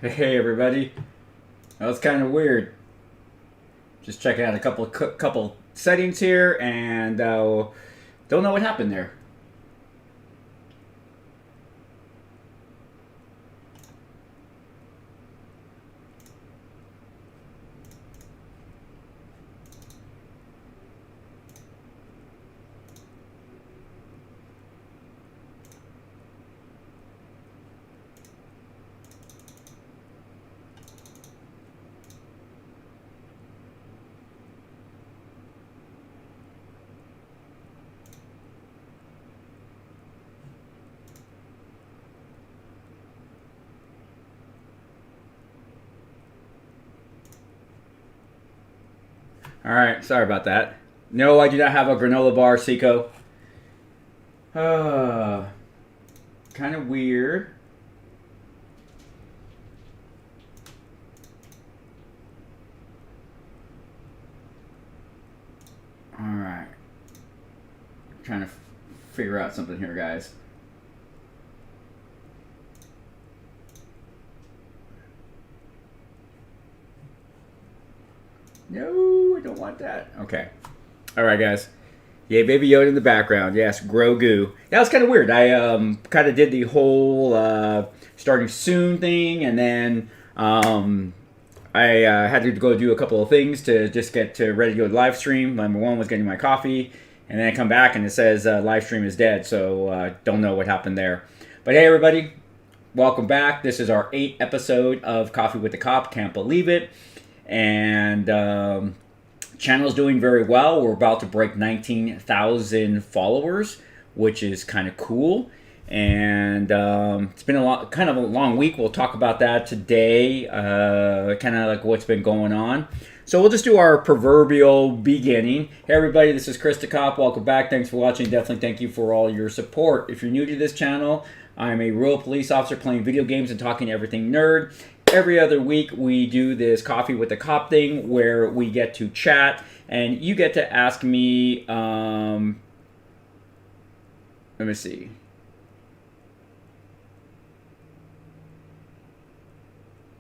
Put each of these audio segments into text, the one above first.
Hey everybody, that was kind of weird. Just checking out a couple settings here, and don't know what happened there. All right, sorry about that. No, I do not have a granola bar, Seiko. Uh, kind of weird. All right, trying to figure out something here, guys. No, I don't want that. Okay. All right, guys. Yeah, Baby Yoda in the background. Yes, Grogu. That was kind of weird. I kind of did the whole starting soon thing, and then I had to go do a couple of things to just get to ready to go to live stream. Number one was getting my coffee, and then I come back and it says live stream is dead. So don't know what happened there. But hey, everybody, welcome back. This is our 8th episode of Coffee with the Cop. Can't believe it. And channel's doing very well. We're about to break 19,000 followers, which is kind of cool. And it's been kind of a long week. We'll talk about that today, kind of like what's been going on. So we'll just do our proverbial beginning. Hey everybody, this is Chris the Cop. Welcome back. Thanks for watching. Definitely thank you for all your support. If you're new to this channel, I'm a rural police officer playing video games and talking everything nerd. Every other week we do this Coffee with the Cop thing where we get to chat and you get to ask me, let me see.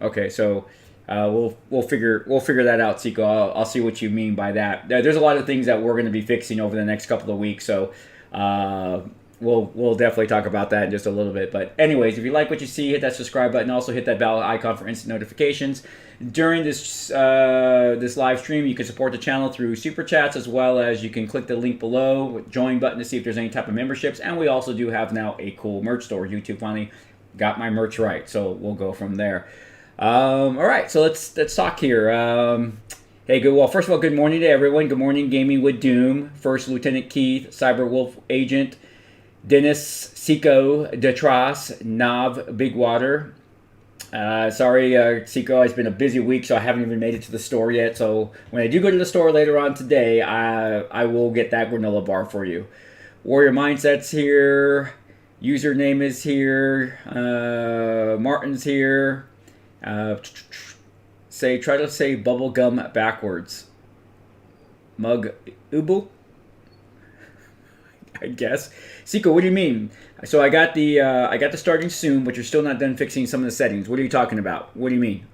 Okay, so we'll figure that out, Seiko. I'll see what you mean by that. There's a lot of things that we're going to be fixing over the next couple of weeks, so we'll definitely talk about that in just a little bit. But anyways, if you like what you see, hit that subscribe button. Also hit that bell icon for instant notifications. During this this live stream, you can support the channel through super chats, as well as you can click the link below, join button to see if there's any type of memberships. And we also do have now a cool merch store. YouTube finally got my merch right, so we'll go from there. All right, so let's talk here. Hey, good. Well, first of all, good morning to everyone. Good morning, Gaming with Doom. First Lieutenant Keith, Cyber Wolf Agent, Dennis, Seiko, Detras, Nav, Bigwater. Sorry, Seiko, it's been a busy week, so I haven't even made it to the store yet. So when I do go to the store later on today, I will get that granola bar for you. Warrior Mindset's here. Username is here. Martin's here. Try to say bubblegum backwards. Mug Ubu? I guess. Seiko, what do you mean? So I got the starting soon, but you're still not done fixing some of the settings. What are you talking about? What do you mean?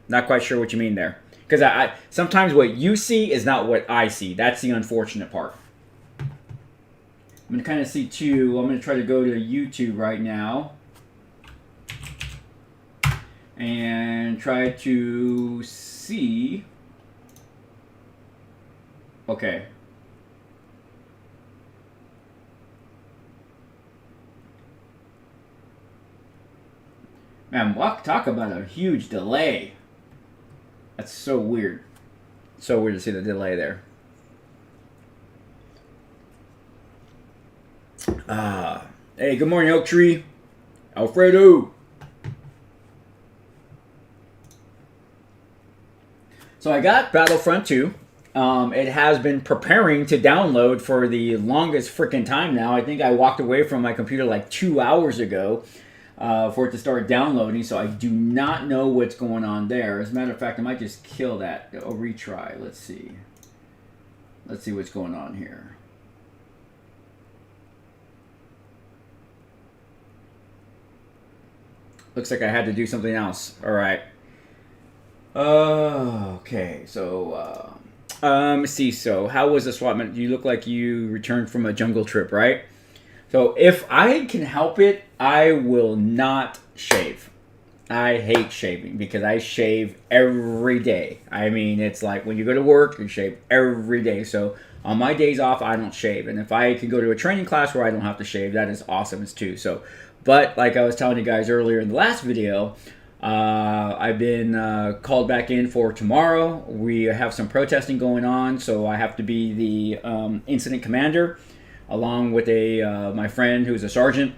Not quite sure what you mean there. Because I sometimes what you see is not what I see. That's the unfortunate part. I'm going to kind of see too. I'm going to try to go to YouTube right now and try to see. Okay. Man, talk about a huge delay. That's so weird. So weird to see the delay there. Hey, good morning, Oak Tree. Alfredo. So I got Battlefront 2. It has been preparing to download for the longest freaking time now. I think I walked away from my computer like 2 hours ago for it to start downloading, so I do not know what's going on there. As a matter of fact, I might just kill that. A retry. Let's see. Let's see what's going on here. Looks like I had to do something else. All right. Okay. So, let's see. So, how was the swap meet? You look like you returned from a jungle trip, right? So, if I can help it, I will not shave. I hate shaving because I shave every day. I mean, it's like when you go to work, you shave every day. So on my days off, I don't shave. And if I can go to a training class where I don't have to shave, that is awesome too. So, but like I was telling you guys earlier in the last video, I've been called back in for tomorrow. We have some protesting going on, so I have to be the incident commander along with my friend who's a sergeant,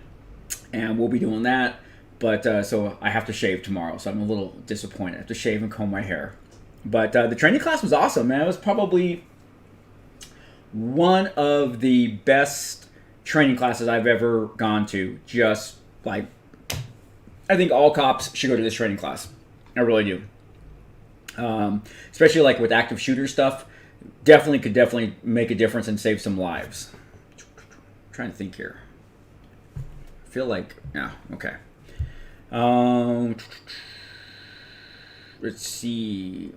and we'll be doing that. But so I have to shave tomorrow, so I'm a little disappointed. I have to shave and comb my hair. But the training class was awesome, man. It was probably one of the best training classes I've ever gone to. Just like, I think all cops should go to this training class. I really do. Especially like with active shooter stuff, could make a difference and save some lives. I'm trying to think here. I feel like, yeah, okay. Let's see.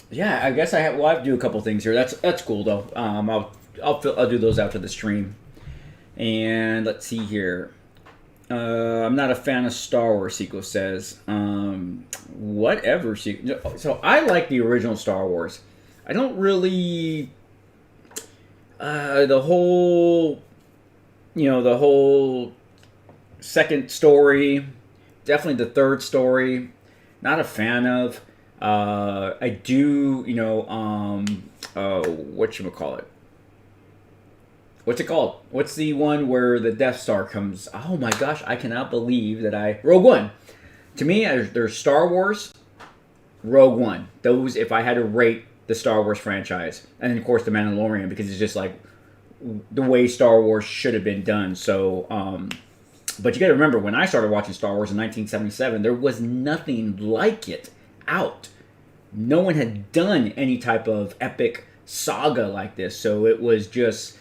Yeah, I guess I have to do a couple things here. That's cool though. I'll do those after the stream. And let's see here. I'm not a fan of Star Wars, Sequel says. Whatever. So I like the original Star Wars. I don't really. The whole second story. Definitely the third story, not a fan of. I do, whatchamacallit? What's it called? What's the one where the Death Star comes? Oh my gosh, I cannot believe that Rogue One. To me, there's Star Wars, Rogue One. Those, if I had to rate the Star Wars franchise. And then, of course, The Mandalorian, because it's just like the way Star Wars should have been done. So, but you got to remember, when I started watching Star Wars in 1977, there was nothing like it out. No one had done any type of epic saga like this. So it was just,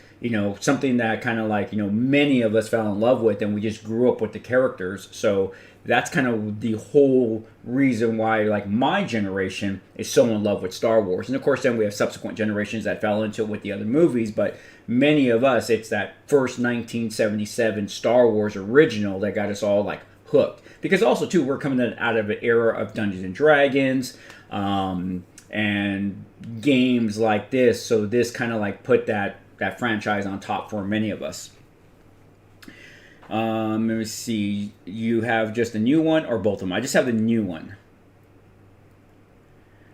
something that kind of like, many of us fell in love with, and we just grew up with the characters. So that's kind of the whole reason why, like, my generation is so in love with Star Wars. And of course, then we have subsequent generations that fell into it with the other movies, but many of us, it's that first 1977 Star Wars original that got us all, like, hooked. Because also, too, we're coming out of an era of Dungeons and Dragons, and games like this, so this kind of, like, put that franchise on top for many of us. Let me see. You have just a new one or both of them? I just have the new one.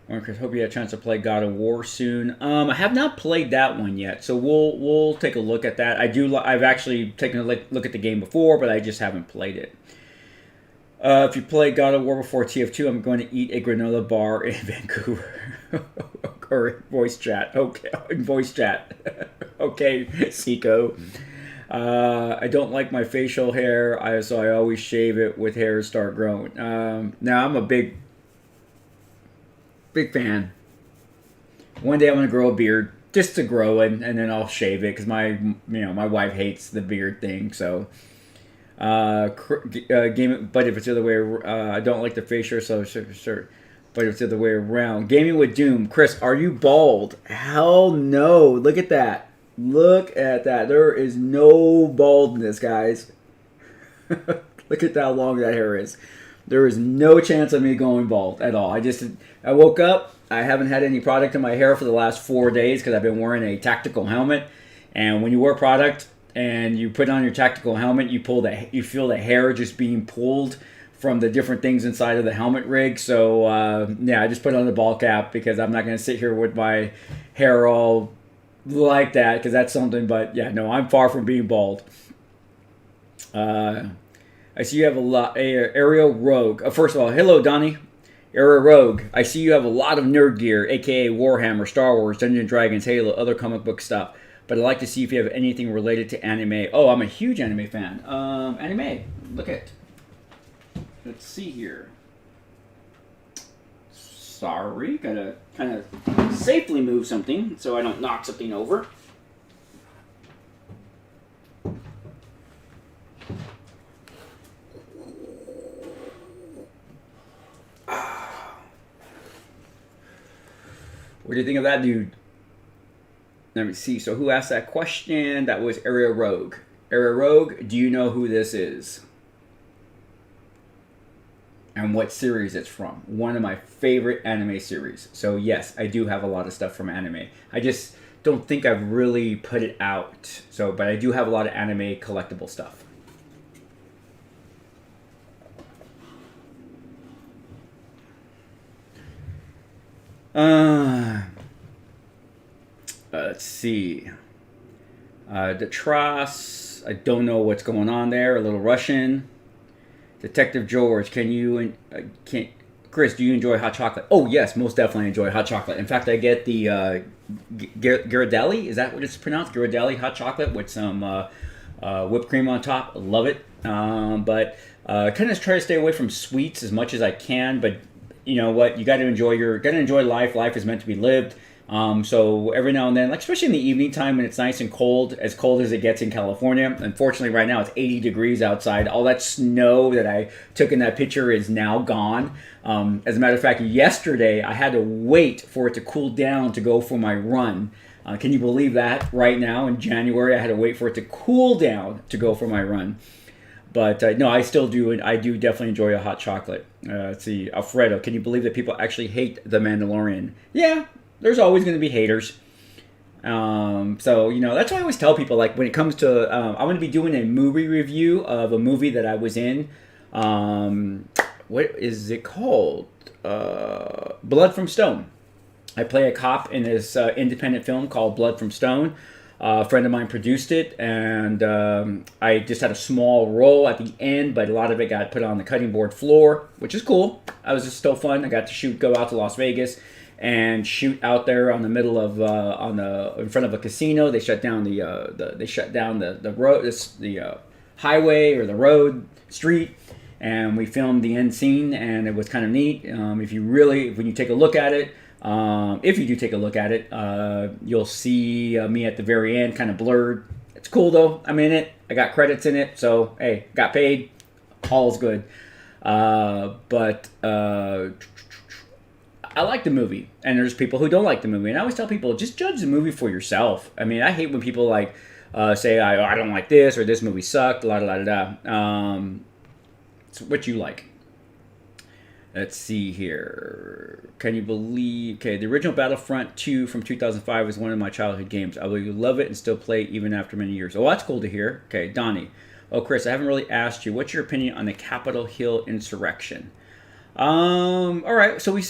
Chris, hope you had a chance to play God of War soon. I have not played that one yet, so we'll take a look at that. I've actually taken a look at the game before, but I just haven't played it. If you play God of War before TF2, I'm going to eat a granola bar in Vancouver. Or voice chat. Okay, voice chat. Okay, Seiko. I don't like my facial hair, so I always shave it with hairs start growing. Now, I'm a big fan. One day I'm going to grow a beard, just to grow it, and then I'll shave it, because my wife hates the beard thing, so... gaming, but if it's the other way, I don't like the facial, so sure. But if it's the other way around, gaming with Doom. Chris, are you bald? Hell no! Look at that. Look at that. There is no baldness, guys. Look at how long that hair is. There is no chance of me going bald at all. I woke up. I haven't had any product in my hair for the last 4 days because I've been wearing a tactical helmet. And when you wear product and you put on your tactical helmet, you feel the hair just being pulled from the different things inside of the helmet rig. So I just put on the ball cap because I'm not going to sit here with my hair all like that, because that's something. But yeah, no, I'm far from being bald. I see you have a lot. Aerial Rogue. First of all, hello, Donnie. Aerial Rogue. I see you have a lot of nerd gear, aka Warhammer, Star Wars, Dungeons and Dragons, Halo, other comic book stuff. But I'd like to see if you have anything related to anime. Oh, I'm a huge anime fan. Anime. Look at. Let's see here. Sorry, gotta kind of safely move something so I don't knock something over. do you think of that dude? Let me see. So who asked that question? That was Area Rogue. Area Rogue, do you know who this is? And what series it's from? One of my favorite anime series. So yes, I do have a lot of stuff from anime. I just don't think I've really put it out. So, but I do have a lot of anime collectible stuff. Let's see. Detras, I don't know what's going on there. A little Russian. Detective George, Chris, do you enjoy hot chocolate? Oh yes, most definitely enjoy hot chocolate. In fact, I get the Ghirardelli. Is that what it's pronounced? Ghirardelli hot chocolate with some whipped cream on top. Love it. But kind of try to stay away from sweets as much as I can. But you know what? You got to enjoy life. Life is meant to be lived. So every now and then, like especially in the evening time when it's nice and cold as it gets in California. Unfortunately, right now it's 80 degrees outside. All that snow that I took in that picture is now gone. As a matter of fact, yesterday I had to wait for it to cool down to go for my run. Can you believe that? Right now in January, I had to wait for it to cool down to go for my run. But no, I still do, and I do definitely enjoy a hot chocolate. Let's see, Alfredo, can you believe that people actually hate The Mandalorian? Yeah. There's always going to be haters. So, you know, that's why I always tell people, like, when it comes to, I'm going to be doing a movie review of a movie that I was in. What is it called? Blood from Stone. I play a cop in this independent film called Blood from Stone. A friend of mine produced it, and I just had a small role at the end, but a lot of it got put on the cutting board floor, which is cool. I was just still fun. I got to go out to Las Vegas and shoot out there on the middle of in front of a casino. They shut down the road, the highway or the road street, and we filmed the end scene, and it was kind of neat. When you take a look at it, if you do take a look at it, you'll see me at the very end, kind of blurred. It's cool though. I'm in it. I got credits in it, so hey, got paid. All's good. But I like the movie, and there's people who don't like the movie, and I always tell people, just judge the movie for yourself. I mean, I hate when people like say, I don't like this, or this movie sucked, la da da da. It's what you like. Let's see here. Can you believe... Okay, the original Battlefront 2 from 2005 is one of my childhood games. I will love it and still play it even after many years. Oh, that's cool to hear. Okay, Donnie. Oh, Chris, I haven't really asked you. What's your opinion on the Capitol Hill insurrection? All right, so we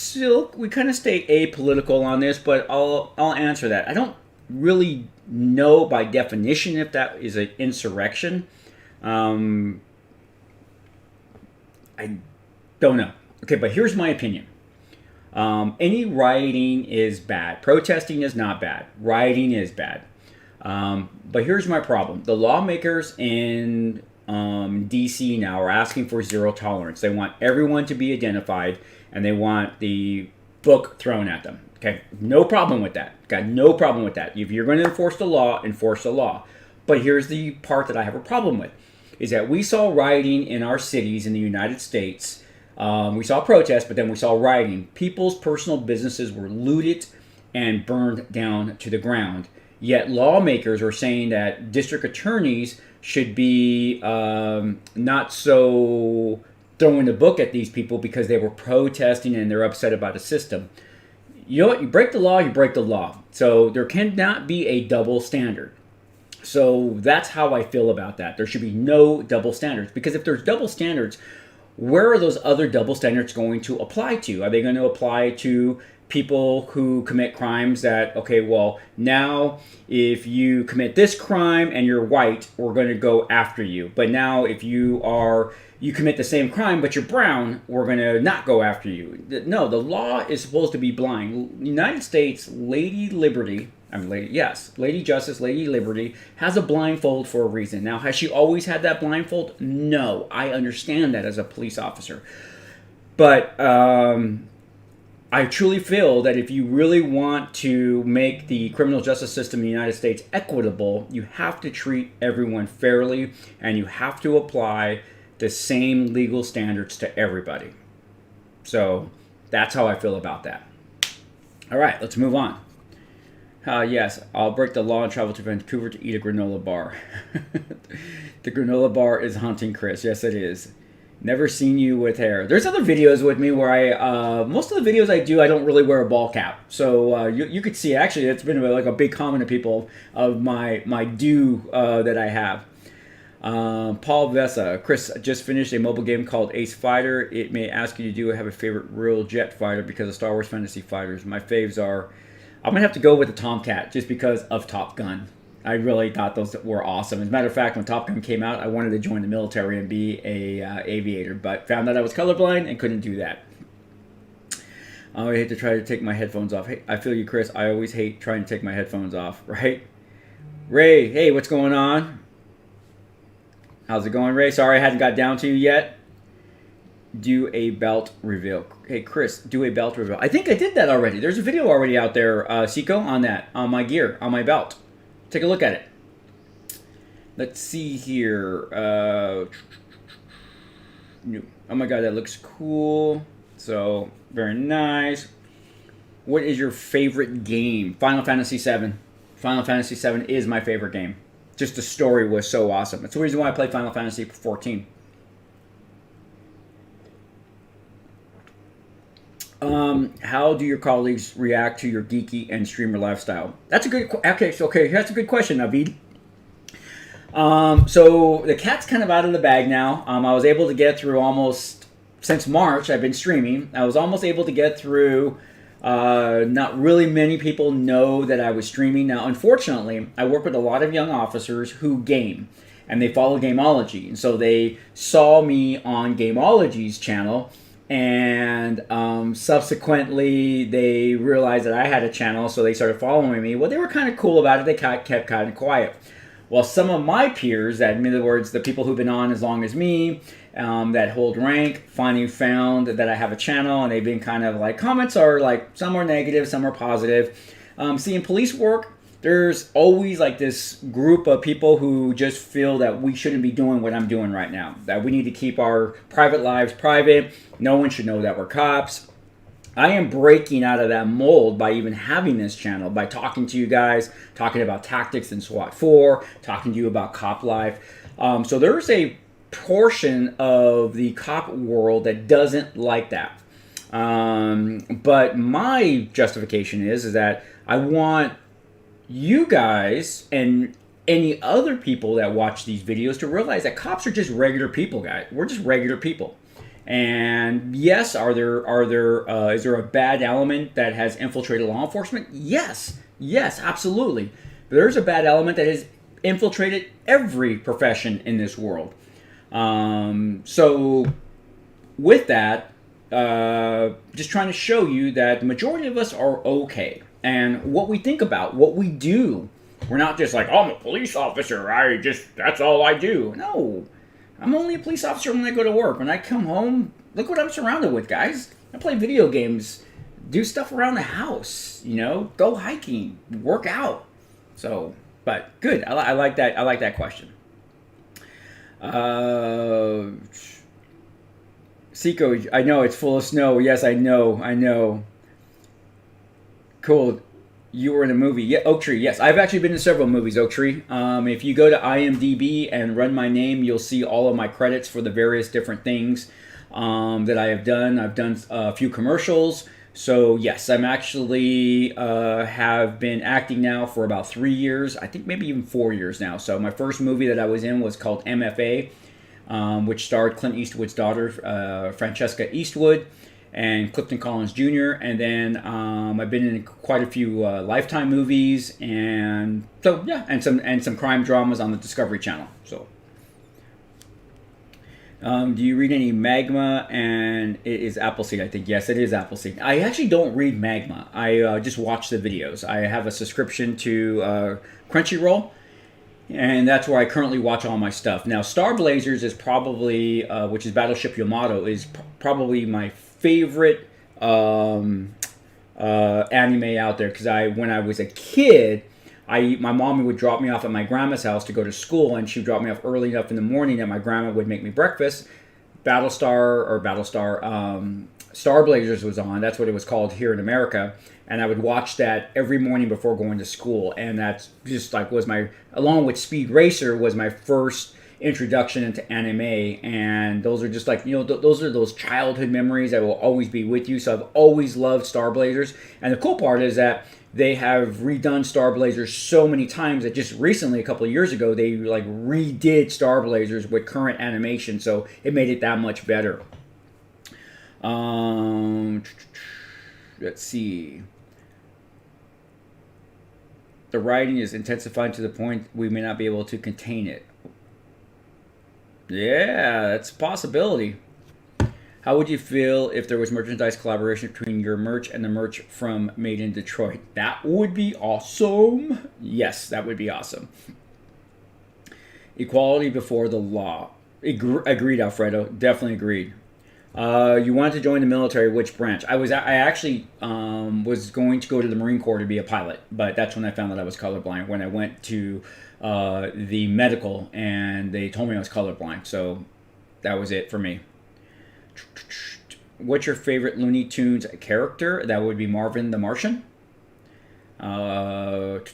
kind of stay apolitical on this, but I'll answer that. I don't really know by definition if that is an insurrection. I don't know. Okay, but here's my opinion. Any rioting is bad. Protesting is not bad. Rioting is bad. But here's my problem. The lawmakers in DC now are asking for zero tolerance. They want everyone to be identified, and they want the book thrown at them. Okay, no problem with that. Got no problem with that. If you're going to enforce the law, enforce the law. But here's the part that I have a problem with, is that we saw rioting in our cities in the United States. We saw protests, but then we saw rioting. People's personal businesses were looted and burned down to the ground. Yet lawmakers are saying that district attorneys should be not so throwing the book at these people because they were protesting and they're upset about the system. You know what? You break the law, you break the law. So there cannot be a double standard. So that's how I feel about that. There should be no double standards, because if there's double standards, where are those other double standards going to apply to? Are they going to apply to people who commit crimes that, okay, well, now if you commit this crime and you're white, we're going to go after you. But now if you commit the same crime but you're brown, we're going to not go after you. No, the law is supposed to be blind. United States, Lady Justice, Lady Liberty has a blindfold for a reason. Now, has she always had that blindfold? No, I understand that as a police officer. But I truly feel that if you really want to make the criminal justice system in the United States equitable, you have to treat everyone fairly, and you have to apply the same legal standards to everybody. So that's how I feel about that. All right, let's move on. Yes, I'll break the law and travel to Vancouver to eat a granola bar. The granola bar is haunting Chris. Yes, it is. Never seen you with hair. There's other videos with me where most of the videos I do, I don't really wear a ball cap. So you could see, actually, it's been like a big comment of people of my do that I have. Paul Vessa, Chris just finished a mobile game called Ace Fighter. It may ask you to do have a favorite real jet fighter because of Star Wars Fantasy Fighters. My faves are, I'm going to have to go with the Tomcat just because of Top Gun. I really thought those were awesome. As a matter of fact, when Top Gun came out, I wanted to join the military and be a aviator, but found out I was colorblind and couldn't do that. I hate to try to take my headphones off. Hey, I feel you, Chris. I always hate trying to take my headphones off, right? Ray, hey, what's going on? How's it going, Ray? Sorry I hadn't got down to you yet. Do a belt reveal. Hey, Chris, do a belt reveal. I think I did that already. There's a video already out there, Seiko, on that, on my gear, on my belt. Take a look at it. Let's see here. Oh my God, that looks cool. So, very nice. What is your favorite game? Final Fantasy VII. Final Fantasy VII is my favorite game. Just the story was so awesome. That's the reason why I play Final Fantasy 14. How do your colleagues react to your geeky and streamer lifestyle? That's a good. Okay, that's a good question, Navid. So the cat's kind of out of the bag now. I was able to get through almost since March. I've been streaming. I was almost able to get through. Not really many people know that I was streaming. Now, unfortunately, I work with a lot of young officers who game, and they follow Gameology. And so they saw me on Gameology's channel, and subsequently they realized that I had a channel, so they started following me. Well, they were kind of cool about it. They kept kind of quiet. Well, some of my peers, that in other words, the people who've been on as long as me, that hold rank, finally found that I have a channel, and they've been kind of like, comments are like, some are negative, some are positive. See, in police work, there's always like this group of people who just feel that we shouldn't be doing what I'm doing right now, that we need to keep our private lives private. No one should know that we're cops. I am breaking out of that mold by even having this channel, by talking to you guys, talking about tactics in SWAT 4, talking to you about cop life. So there's a portion of the cop world that doesn't like that. But my justification is that I want you guys and any other people that watch these videos to realize that cops are just regular people, guys. We're just regular people. And yes, is there a bad element that has infiltrated law enforcement? Yes, absolutely. But there's a bad element that has infiltrated every profession in this world. So with that, just trying to show you that the majority of us are okay. And what we think about, what we do, we're not just like, oh, I'm a police officer, that's all I do. No, I'm only a police officer when I go to work. When I come home, look what I'm surrounded with, guys. I play video games, do stuff around the house, go hiking, work out. So, but good. I like that. I like that question. Seiko, I know it's full of snow. Yes, I know. Cool. You were in a movie. Yeah, Oak Tree. Yes, I've actually been in several movies, Oak Tree. If you go to IMDb and run my name, you'll see all of my credits for the various different things that I have done. I've done a few commercials. So yes, I'm actually have been acting now for about 3 years. I think maybe even 4 years now. So my first movie that I was in was called MFA, which starred Clint Eastwood's daughter, Francesca Eastwood, and Clifton Collins Jr. And then I've been in quite a few Lifetime movies, and so yeah, and some crime dramas on the Discovery Channel. So, do you read any Magma? And it is Appleseed, I think. Yes, it is Appleseed. I actually don't read Magma. I just watch the videos. I have a subscription to Crunchyroll, and that's where I currently watch all my stuff. Now, Star Blazers is probably, which is Battleship Yamato, is probably my favorite anime out there, because when I was a kid, my mom would drop me off at my grandma's house to go to school, and she would drop me off early enough in the morning that my grandma would make me breakfast. Star Blazers was on. That's what it was called here in America. And I would watch that every morning before going to school. And that's just like was my, along with Speed Racer, was my first introduction into anime. And those are just like, those are those childhood memories that will always be with you. So I've always loved Star Blazers. And the cool part is that they have redone Star Blazers so many times that just recently, a couple of years ago, they like redid Star Blazers with current animation. So it made it that much better. Let's see. The writing is intensified to the point we may not be able to contain it. Yeah, that's a possibility. How would you feel if there was merchandise collaboration between your merch and the merch from Made in Detroit? That would be awesome. Yes, that would be awesome. Equality before the law. Agreed, Alfredo. Definitely agreed. You wanted to join the military. Which branch? I actually was going to go to the Marine Corps to be a pilot, but that's when I found that I was colorblind. When I went to the medical, and they told me I was colorblind, so that was it for me. What's your favorite Looney Tunes character? That would be Marvin the Martian. Gaming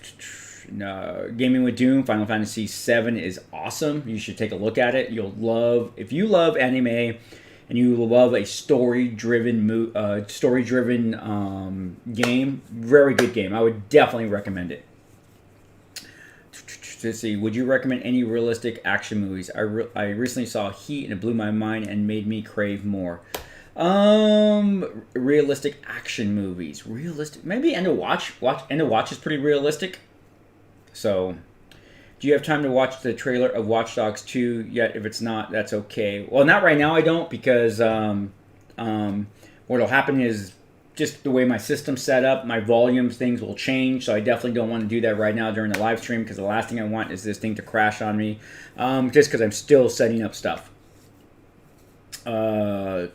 with Doom, Final Fantasy VII is awesome. You should take a look at it. You'll love, if you love anime and you love a story-driven game, very good game. I would definitely recommend it. Let's see. Would you recommend any realistic action movies? I recently saw Heat and it blew my mind and made me crave more. Realistic action movies. Realistic. Maybe End of Watch. End of Watch is pretty realistic. So, do you have time to watch the trailer of Watch Dogs 2 yet? If it's not, that's okay. Well, not right now. I don't, because what'll happen is, just the way my system's set up, my volumes, things will change. So I definitely don't want to do that right now during the live stream, because the last thing I want is this thing to crash on me, just because I'm still setting up stuff. Did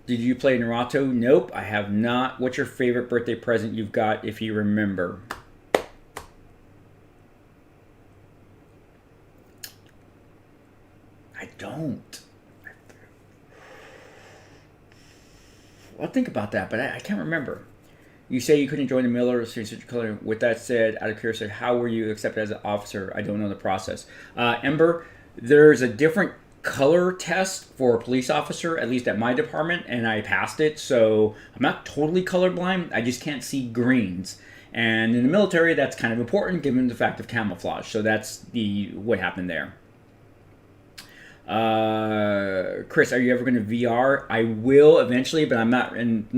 you play Naruto? Nope, I have not. What's your favorite birthday present you've got, if you remember? I don't. I'll think about that, but I can't remember. You say you couldn't join the military color. With that said, out of curiosity, how were you accepted as an officer? I don't know the process. Ember, there's a different color test for a police officer, at least at my department, and I passed it. So I'm not totally colorblind. I just can't see greens. And in the military, that's kind of important given the fact of camouflage. So that's what happened there. Chris, are you ever going to VR? I will eventually, but I'm not in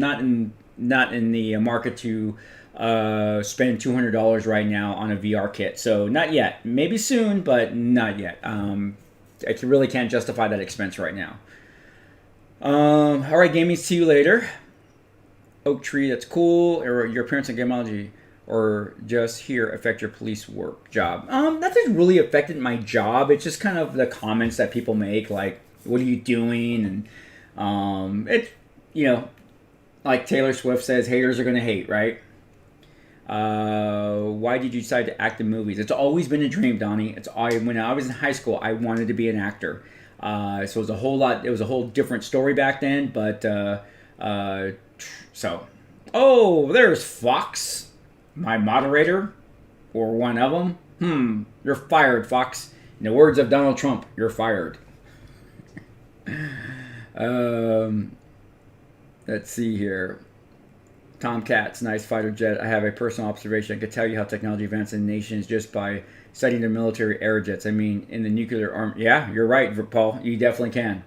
the market to spend $200 right now on a VR kit. So not yet. Maybe soon, but not yet. I really can't justify that expense right now. All right, gaming. See you later. Oak Tree, that's cool. Or your appearance in Gameology, or just here affect your police work job? Nothing's really affected my job. It's just kind of the comments that people make, like, what are you doing? And like Taylor Swift says, haters are gonna hate, right? Why did you decide to act in movies? It's always been a dream, Donnie. When I was in high school, I wanted to be an actor. So it was a whole different story back then, but there's Fox, my moderator, or one of them. You're fired, Fox. In the words of Donald Trump, you're fired. Let's see here. Tomcats, nice fighter jet. I have a personal observation. I could tell you how technology advances in nations just by studying their military air jets. I mean, in the nuclear arm. Yeah, you're right, Paul. You definitely can.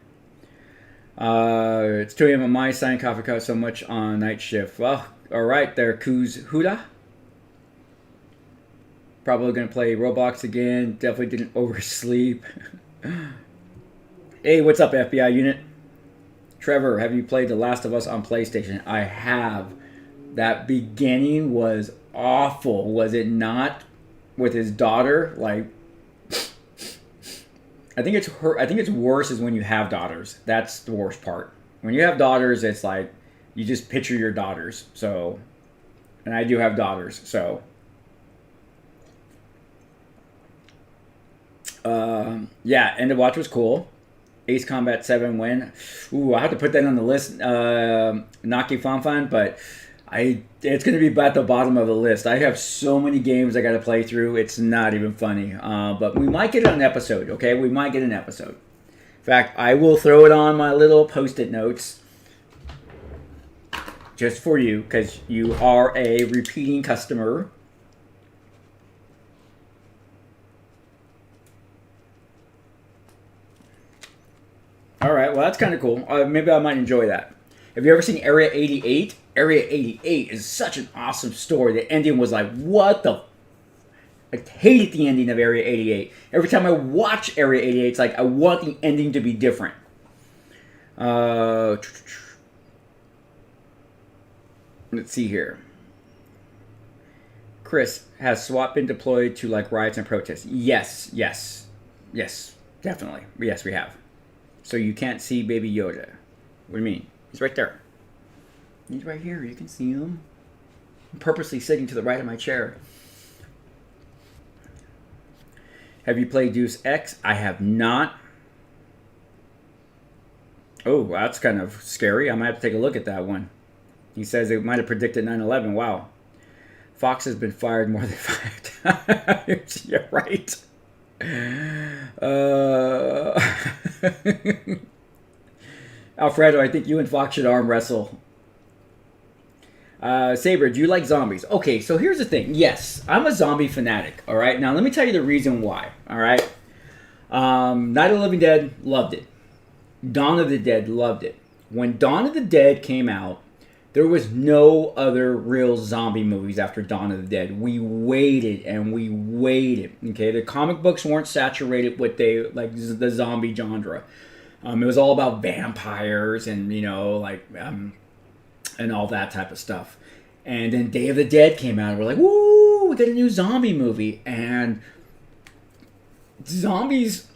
It's 2 a.m. at my sign coffee cup so much on night shift. Well, all right there, Kuz Huda. Probably going to play Roblox again. Definitely didn't oversleep. Hey, what's up, FBI unit? Trevor, have you played The Last of Us on PlayStation? I have. That beginning was awful, was it not? With his daughter, like, I think it's worse is when you have daughters. That's the worst part. When you have daughters, it's like you just picture your daughters. So, and I do have daughters, so. Yeah, End of Watch was cool. Ace Combat 7 win. Ooh, I have to put that on the list. Naki Fanfan, but it's going to be at the bottom of the list. I have so many games I got to play through. It's not even funny. But we might get an episode, okay? We might get an episode. In fact, I will throw it on my little post-it notes just for you because you are a repeating customer. All right, well, that's kind of cool. Maybe I might enjoy that. Have you ever seen Area 88? Area 88 is such an awesome story. The ending was like, what the... I hated the ending of Area 88. Every time I watch Area 88, it's like I want the ending to be different. Let's see here. Chris, has SWAT been deployed to like riots and protests? Yes, definitely. Yes, we have. So you can't see Baby Yoda. What do you mean? He's right there. He's right here. You can see him. I'm purposely sitting to the right of my chair. Have you played Deus Ex? I have not. Oh, that's kind of scary. I might have to take a look at that one. He says it might have predicted 9/11. Wow. Fox has been fired more than 5 times. You're right. Alfredo, I think you and Fox should arm wrestle. Saber, do you like zombies? Okay, so here's the thing. Yes, I'm a zombie fanatic. All right, now let me tell you the reason why. All right, Night of the Living Dead, loved it. Dawn of the Dead, loved it. When Dawn of the Dead came out, there was no other real zombie movies after Dawn of the Dead. We waited and we waited. Okay, the comic books weren't saturated with the zombie genre. It was all about vampires and and all that type of stuff. And then Day of the Dead came out, and we're like, woo, we got a new zombie movie. And zombies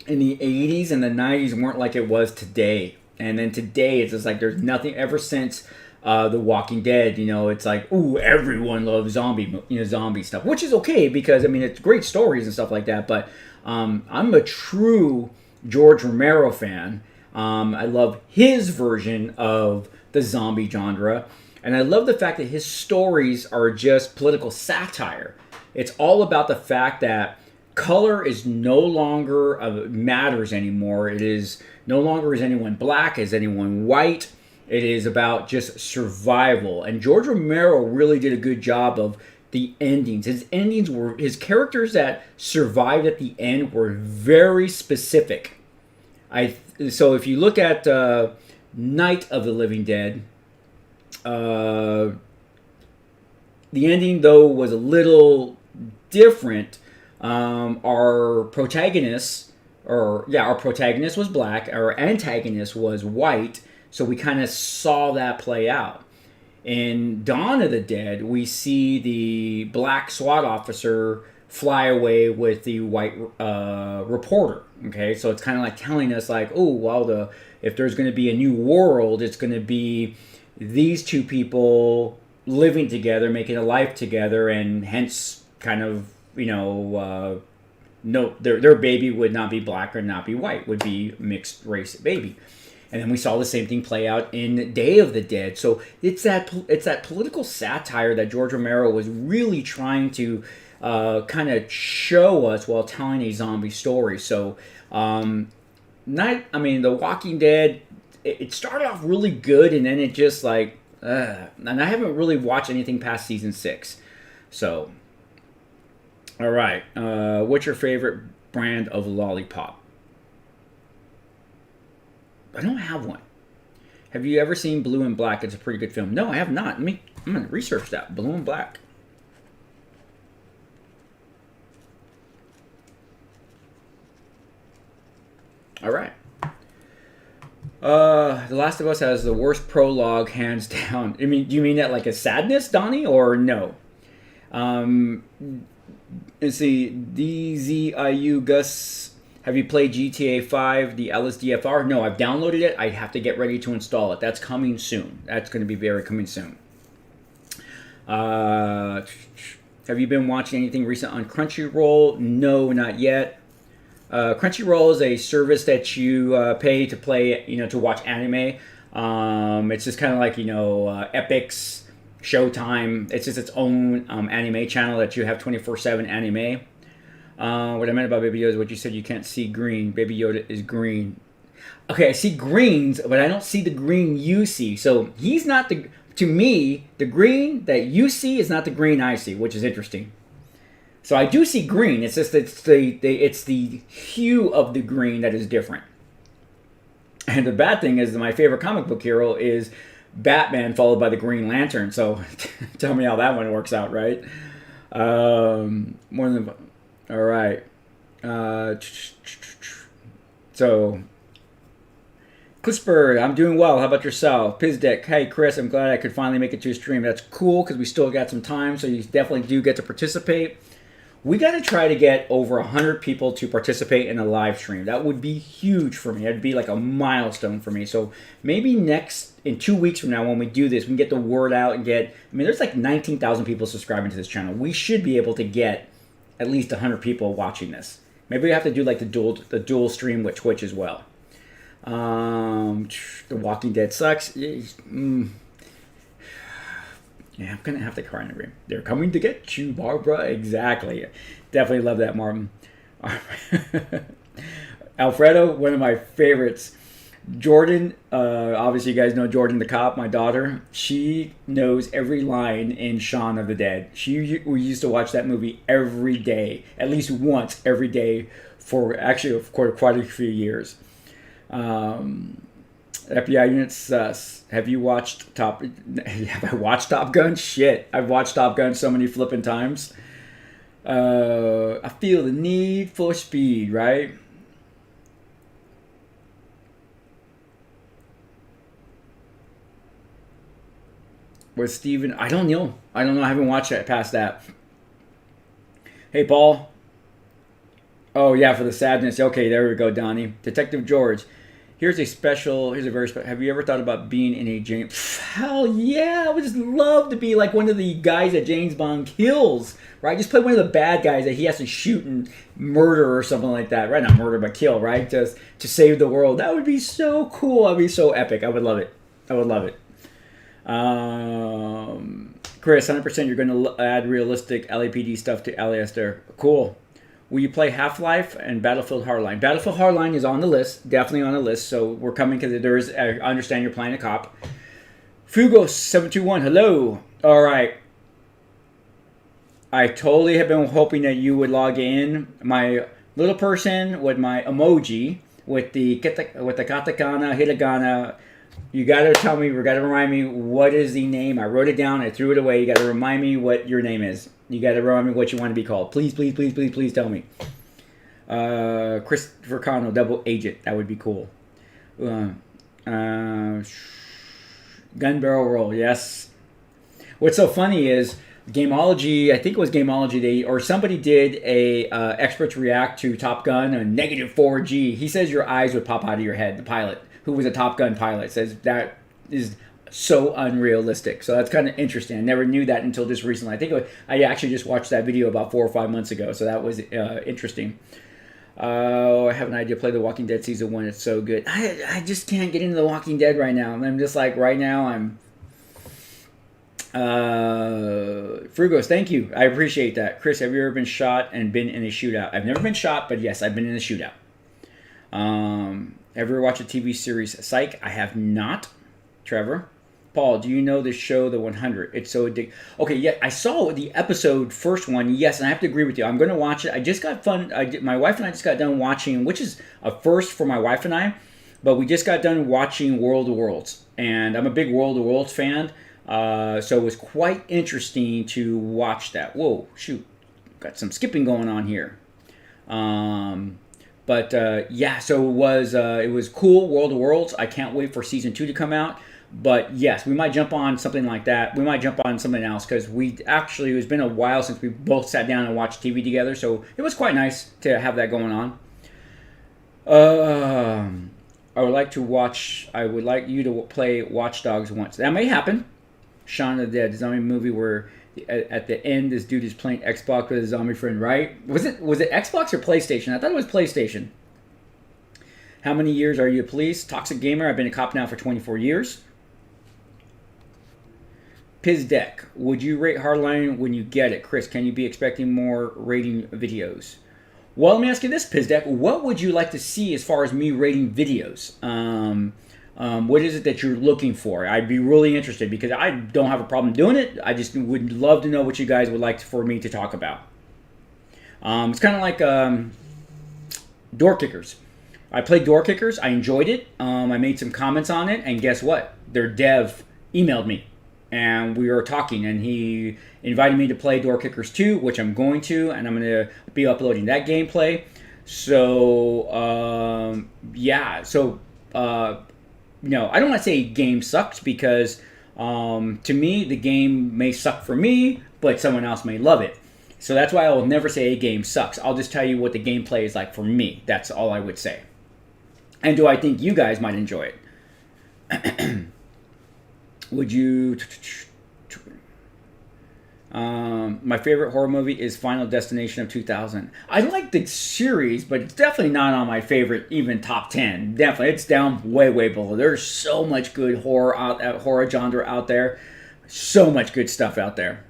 in the 80s and the 90s weren't like it was today. And then today, it's just like there's nothing ever since The Walking Dead. It's like, ooh, everyone loves zombie stuff, which is okay because it's great stories and stuff like that. But I'm a true George Romero fan. I love his version of the zombie genre, and I love the fact that his stories are just political satire. It's all about the fact that color is no longer matters anymore. It is no longer is anyone black, is anyone white. It is about just survival. And George Romero really did a good job of the endings. His characters that survived at the end were very specific. So if you look at Night of the Living Dead, the ending though was a little different. Our protagonist was black. Our antagonist was white. So we kind of saw that play out. In Dawn of the Dead, we see the black SWAT officer fly away with the white reporter. Okay, so it's kind of like telling us, like, oh, well, if there's going to be a new world, it's going to be these two people living together, making a life together, and hence, kind of, no, their baby would not be black or not be white, would be mixed race baby. And then we saw the same thing play out in Day of the Dead. So it's that political satire that George Romero was really trying to kind of show us while telling a zombie story. So, The Walking Dead, it started off really good, and then it just and I haven't really watched anything past season 6. So, all right, what's your favorite brand of lollipop? I don't have one. Have you ever seen Blue and Black? It's a pretty good film. No, I have not. I'm going to research that. Blue and Black. All right. The Last of Us has the worst prologue, hands down. Do you mean that like a sadness, Donnie, or no? Let's see. DZIU Gus. Have you played GTA 5, the LSDFR? No, I've downloaded it. I have to get ready to install it. That's coming soon. That's going to be coming soon. Have you been watching anything recent on Crunchyroll? No, not yet. Crunchyroll is a service that you pay to play, to watch anime. It's just kind of like Epix, Showtime. It's just its own anime channel that you have 24/7 anime. What I meant about Baby Yoda is what you said. You can't see green. Baby Yoda is green. Okay, I see greens, but I don't see the green you see. So he's not the. To me, the green that you see is not the green I see, which is interesting. So I do see green. It's just it's the hue of the green that is different. And the bad thing is that my favorite comic book hero is Batman, followed by the Green Lantern. So tell me how that one works out, right? More than all right. So. Clisper, I'm doing well. How about yourself? Pizdeck, hey Chris, I'm glad I could finally make it to a stream. That's cool because we still got some time, so you definitely do get to participate. We got to try to get over 100 people to participate in a live stream. That would be huge for me. That'd be like a milestone for me. So maybe in 2 weeks from now when we do this, we can get the word out and there's like 19,000 people subscribing to this channel. We should be able to get at least 100 people watching this. Maybe we have to do like the dual stream with Twitch as well. The Walking Dead sucks. Yeah, I'm gonna have to cry in the room. They're coming to get you, Barbara. Exactly. Definitely love that, Martin. Alfredo, one of my favorites. Jordan, obviously you guys know Jordan the cop, my daughter. She knows every line in Shaun of the Dead. We used to watch that movie every day, at least once every day for quite a few years. FBI unit sus. Have you watched Have I watched Top Gun? Shit, I've watched Top Gun so many flipping times. I feel the need for speed, right? With Steven, I don't know. I haven't watched it past that. Hey, Paul. Oh, yeah, for the sadness. Okay, there we go, Donnie. Detective George. Here's a very special. Have you ever thought about being in a James? Hell yeah, I would just love to be like one of the guys that James Bond kills, right? Just play one of the bad guys that he has to shoot and murder or something like that, right? Not murder, but kill, right? Just to save the world. That would be so cool. That would be so epic. I would love it. Chris, 100% you're going to add realistic LAPD stuff to Alistair. Cool. Will you play Half-Life and Battlefield Hardline? Battlefield Hardline is on the list, definitely on the list. So we're coming because there is. I understand you're playing a cop. Fugo721, hello. All right. I totally have been hoping that you would log in. My little person with my emoji with the katakana, hiragana. You got to tell me. You got to remind me what is the name. I wrote it down. I threw it away. You got to remind me what your name is. You got to remind me what you want to be called. Please, please, please, please, please tell me. Christopher Connell, double agent. That would be cool. Gun barrel roll. Yes. What's so funny is Gameology. I think it was Gameology. Somebody did a experts react to Top Gun and -4G. He says your eyes would pop out of your head. The pilot, who was a Top Gun pilot, says that is so unrealistic. So that's kind of interesting. I never knew that until just recently. I actually just watched that video about 4 or 5 months ago. So that was interesting. I have an idea. Play The Walking Dead season 1. It's so good. I just can't get into The Walking Dead right now. I'm just like right now. I'm Frugos. Thank you. I appreciate that. Chris, have you ever been shot and been in a shootout? I've never been shot, but yes, I've been in a shootout. Ever watch a TV series Psych? I have not. Trevor. Paul, do you know the show The 100? It's so addictive. Okay, yeah, I saw the first one, yes, and I have to agree with you. I'm going to watch it. I just got fun. My wife and I just got done watching, which is a first for my wife and I, but we just got done watching World of Worlds, and I'm a big World of Worlds fan, so it was quite interesting to watch that. Whoa, shoot, got some skipping going on here. Yeah, so it was cool, World of Worlds. I can't wait for season 2 to come out. But yes, we might jump on something like that. We might jump on something else because it's been a while since we both sat down and watched TV together. So it was quite nice to have that going on. I would like you to play Watch Dogs once. That may happen. Shaun of the Dead, the zombie movie where At the end, this dude is playing Xbox with his zombie friend, right? Was it Xbox or PlayStation? I thought it was PlayStation. How many years are you a police? Toxic gamer. I've been a cop now for 24 years. Pizdec. Would you rate Hardline when you get it? Chris, can you be expecting more rating videos? Well, let me ask you this, Pizdec. What would you like to see as far as me rating videos? What is it that you're looking for? I'd be really interested because I don't have a problem doing it. I just would love to know what you guys would like for me to talk about. It's kind of like Door Kickers. I played Door Kickers. I enjoyed it. I made some comments on it, and guess what? Their dev emailed me, and we were talking, and he invited me to play Door Kickers 2, which I'm going to, and I'm going to be uploading that gameplay. So, yeah. So, no, I don't want to say game sucks because to me, the game may suck for me, but someone else may love it. So that's why I will never say a game sucks. I'll just tell you what the gameplay is like for me. That's all I would say. And do I think you guys might enjoy it? Would you... my favorite horror movie is Final Destination of 2000. I like the series, but it's definitely not on my favorite, even top 10. Definitely, it's down way, way below. There's so much good horror genre out there. So much good stuff out there.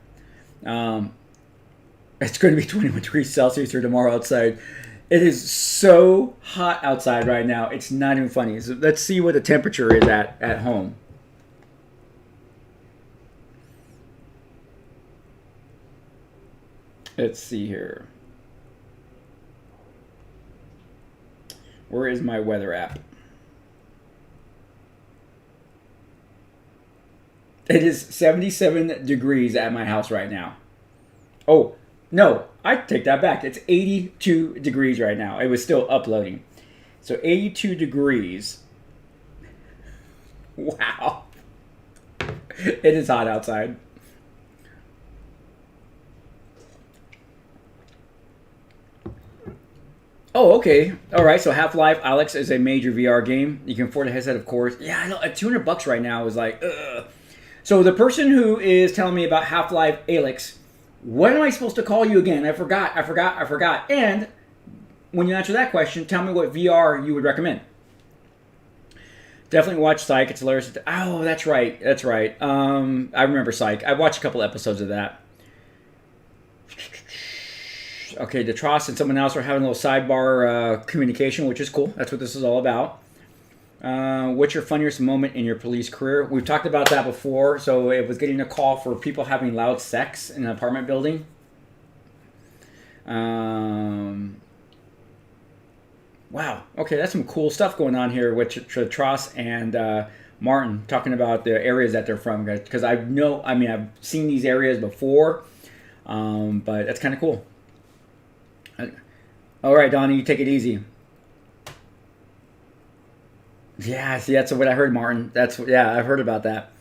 It's going to be 21 degrees Celsius here tomorrow outside. It is so hot outside right now. It's not even funny. So let's see what the temperature is at home. Let's see here. Where is my weather app? It is 77 degrees at my house right now. Oh, no, I take that back. It's 82 degrees right now. It was still uploading. So 82 degrees. Wow. It is hot outside. Oh, okay. All right. So Half-Life Alyx is a major VR game. You can afford a headset, of course. Yeah, I know. At $200 right now is like, ugh. So the person who is telling me about Half-Life Alyx, what am I supposed to call you again? I forgot. And when you answer that question, tell me what VR you would recommend. Definitely watch Psych. It's hilarious. Oh, that's right. I remember Psych. I watched a couple episodes of that. Okay, Detross and someone else are having a little sidebar communication, which is cool. That's what this is all about. What's your funniest moment in your police career? We've talked about that before. So it was getting a call for people having loud sex in an apartment building. Wow. Okay, that's some cool stuff going on here with Detross and Martin talking about the areas that they're from, guys. Because I've seen these areas before, but that's kind of cool. All right, Donnie, you take it easy. Yeah, see, that's what I heard, Martin. I've heard about that.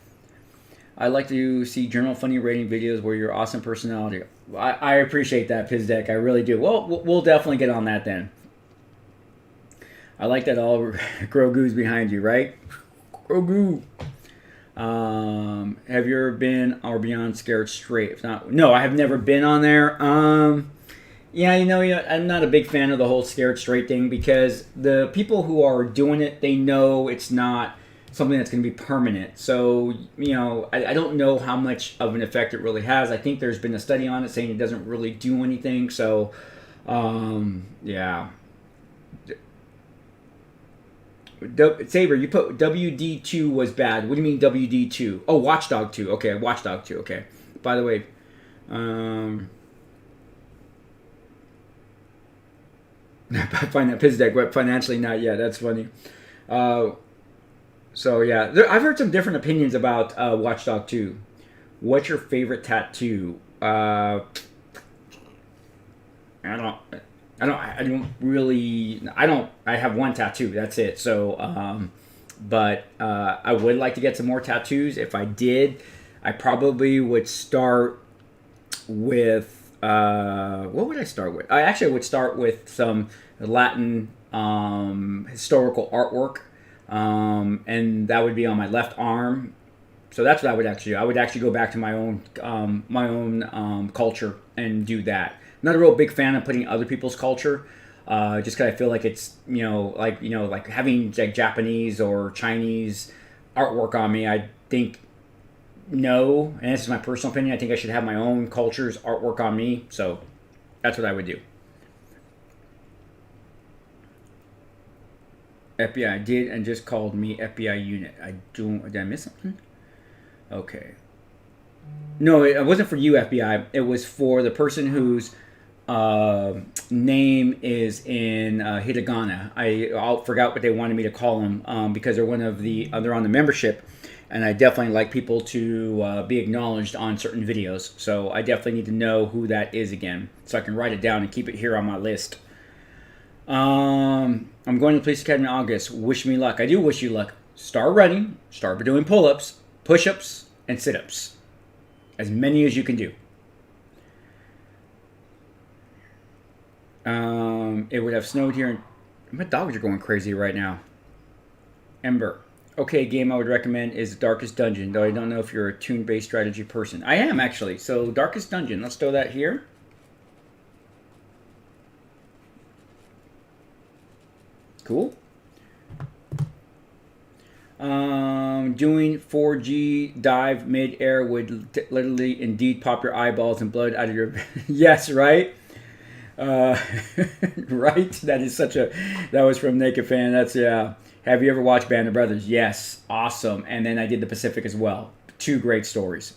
I like to see general funny rating videos where you're awesome personality. I appreciate that, Pizdec. I really do. Well, we'll definitely get on that then. I like that all Grogu's behind you, right? Grogu. Have you ever been or beyond Scared Straight? If not, no, I have never been on there. Yeah, I'm not a big fan of the whole Scared Straight thing because the people who are doing it, they know it's not something that's going to be permanent. So, I don't know how much of an effect it really has. I think there's been a study on it saying it doesn't really do anything. So, yeah. Saber, you put WD2 was bad. What do you mean WD2? Oh, Watchdog 2. Okay, Watchdog 2. Okay. By the way, I find that Pizdec, but financially not yet. That's funny. So yeah, I've heard some different opinions about Watchdog 2. What's your favorite tattoo? I have one tattoo. That's it. So, but I would like to get some more tattoos. If I did, I probably would start with. What would I start with? I actually would start with some Latin historical artwork, and that would be on my left arm. So that's what I would actually do. I would actually go back to my own culture and do that. Not a real big fan of putting other people's culture, just because I feel like it's like having like Japanese or Chinese artwork on me. I think no, and this is my personal opinion. I think I should have my own culture's artwork on me. So that's what I would do. FBI did and just called me FBI unit. Did I miss something? Okay. No, it wasn't for you, FBI. It was for the person whose name is in hiragana. I forgot what they wanted me to call them because they're they're on the membership, and I definitely like people to be acknowledged on certain videos. So I definitely need to know who that is again, so I can write it down and keep it here on my list. I'm going to the police academy in August. Wish me luck. I do wish you luck. Start running. Start doing pull-ups, push-ups, and sit-ups. As many as you can do. It would have snowed here. My dogs are going crazy right now. Ember. Okay, game I would recommend is Darkest Dungeon, though I don't know if you're a toon-based strategy person. I am, actually. So, Darkest Dungeon. Let's throw that here. Cool. Doing 4G dive mid-air would literally indeed pop your eyeballs and blood out of your... Yes, right? Right? That was from Naked Fan. That's, yeah. Have you ever watched Band of Brothers? Yes. Awesome. And then I did The Pacific as well. 2 great stories.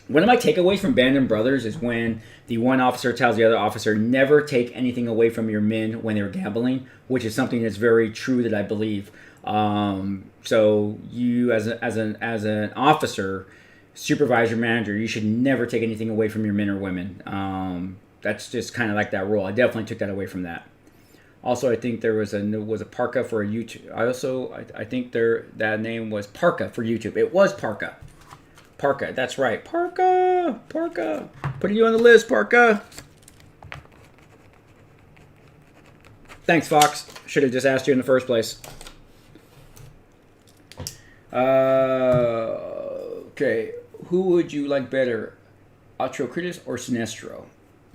One of my takeaways from Band of Brothers is when the one officer tells the other officer, never take anything away from your men when they're gambling, which is something that's very true that I believe. So you as an officer, supervisor, manager, you should never take anything away from your men or women. That's just kind of like that rule. I definitely took that away from that. Also, I think there was a Parka for a YouTube. I think that name was Parka for YouTube. It was Parka. Parka, that's right. Parka. Putting you on the list, Parka. Thanks, Fox. Should have just asked you in the first place. Okay. Who would you like better, Atriocritus or Sinestro?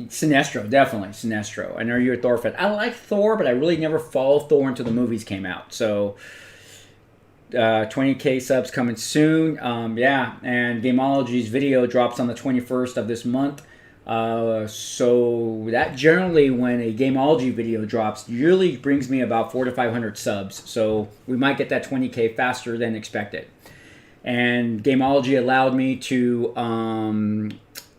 Sinestro, definitely. Sinestro. I know you're a Thor fan. I like Thor, but I really never followed Thor until the movies came out. So... 20k subs coming soon. Yeah, and Gameology's video drops on the 21st of this month. So that generally, when a Gameology video drops, usually brings me about 400 to 500 subs. So we might get that 20k faster than expected. And Gameology allowed me to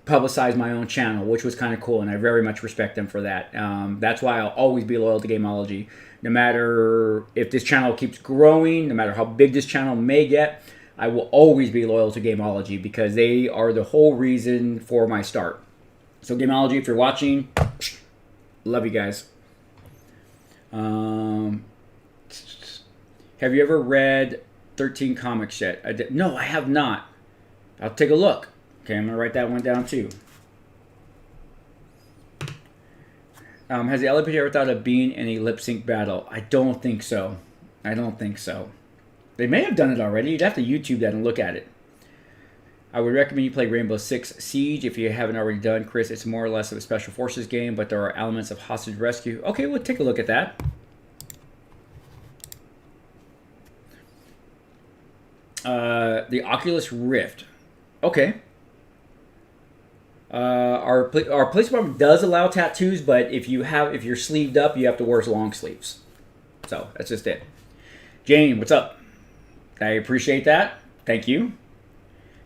publicize my own channel, which was kind of cool, and I very much respect them for that. That's why I'll always be loyal to Gameology. No matter if this channel keeps growing, no matter how big this channel may get, I will always be loyal to Gameology because they are the whole reason for my start. So Gameology, if you're watching, love you guys. Have you ever read 13 comics yet? No, I have not. I'll take a look. Okay, I'm going to write that one down too. Has the LAPD ever thought of being in a lip sync battle? I don't think so. They may have done it already. You'd have to YouTube that and look at it. I would recommend you play Rainbow Six Siege if you haven't already done, Chris. It's more or less of a special forces game, but there are elements of hostage rescue. Okay, we'll take a look at that. The Oculus Rift. Okay. Our police department does allow tattoos, but if you're sleeved up, you have to wear long sleeves. So that's just it. Jane, what's up? I appreciate that. Thank you.